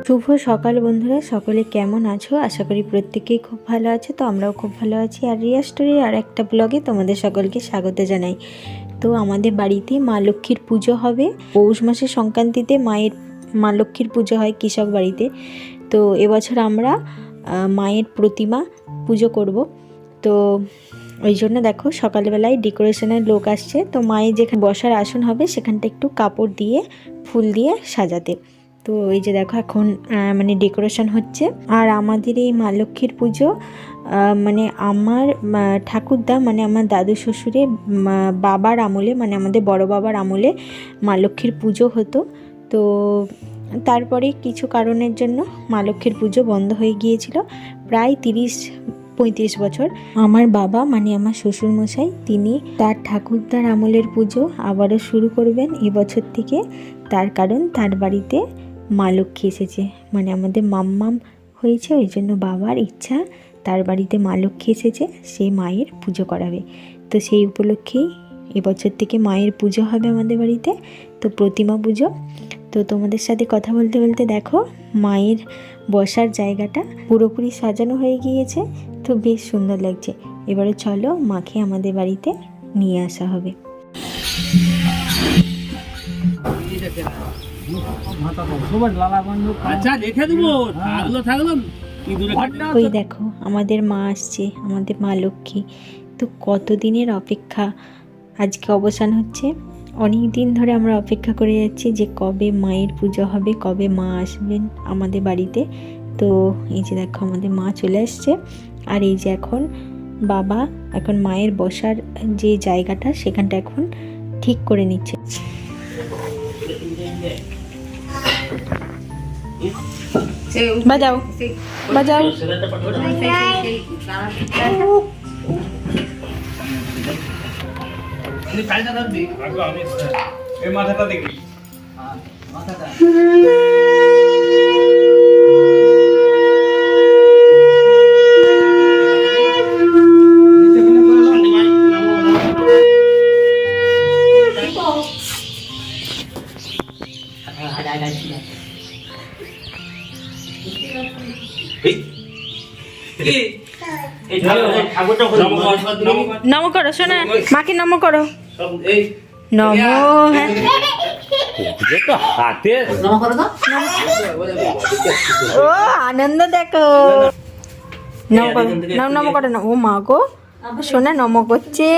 শুভ সকাল বন্ধুরা, সকলে কেমন আছো? আশা করি প্রত্যেকেই খুব ভালো আছো। তো আমরাও খুব ভালো আছি। আর রিয়া স্টোরির আর একটা ব্লগে তোমাদের সকলকে স্বাগত জানাই। তো আমাদের বাড়িতে মা লক্ষ্মীর পুজো হবে। পৌষ মাসের সংক্রান্তিতে মা লক্ষ্মীর পুজো হয় কৃষক বাড়িতে। তো এবছর আমরা মায়ের প্রতিমা পুজো করব। তো ওই জন্য দেখো সকালবেলায় ডেকোরেশনের লোক আসছে। তো মায়ের যেখানে বসার আসন হবে সেখানটা একটু কাপড় দিয়ে ফুল দিয়ে সাজাতে। তো এই যে দেখো এখন মানে ডেকোরেশন হচ্ছে। আর আমাদের এই মা লক্ষ্মীর পুজো মানে আমার ঠাকুরদা মানে আমার দাদু শ্বশুরের বাবার আমলে, মানে আমাদের বড় বাবার আমলে মা লক্ষ্মীর পুজো হতো। তো তারপরে কিছু কারণের জন্য মা লক্ষ্মীর পুজো বন্ধ হয়ে গিয়েছিল প্রায় 30-35 বছর। আমার বাবা মানে আমার শ্বশুরমশাই তিনি তার ঠাকুরদার আমলের পুজো আবারও শুরু করবেন এবছর থেকে। তার কারণ তার বাড়িতে মা লক্ষ্মী এসেছে, মানে আমাদের মাম্মাম হয়েছে, ওই জন্য বাবার ইচ্ছা তার বাড়িতে মা লক্ষ্মী এসেছে, সেই মায়ের পুজো করাবে। তো সেই উপলক্ষেই এবছর থেকে মায়ের পুজো হবে আমাদের বাড়িতে। তো প্রতিমা পুজো। তো তোমাদের সাথে কথা বলতে বলতে দেখো মায়ের বসার জায়গাটা পুরোপুরি সাজানো হয়ে গিয়েছে। তো বেশ সুন্দর লাগছে। এবারে চলো মাকে আমাদের বাড়িতে নিয়ে আসা হবে। ওই দেখো আমাদের মা আসছে, আমাদের মা লক্ষ্মী। তো কতদিনের অপেক্ষা আজকে অবসান হচ্ছে। অনেক দিন ধরে আমরা অপেক্ষা করে যাচ্ছি যে কবে মায়ের পুজো হবে, কবে মা আসবেন আমাদের বাড়িতে। তো এই যে দেখো আমাদের মা চলে আসছে। আর এই যে এখন বাবা এখন মায়ের বসার যে জায়গাটা সেখানটা এখন ঠিক করে নিচ্ছে। বাজাও বাজাও। মাথাটা দেখবি নম করো শোনা, মাকে নম করো। নম ও আনন্দ দেখো। নম করো, নম করো না। ও মা গো শোনা নম করছে।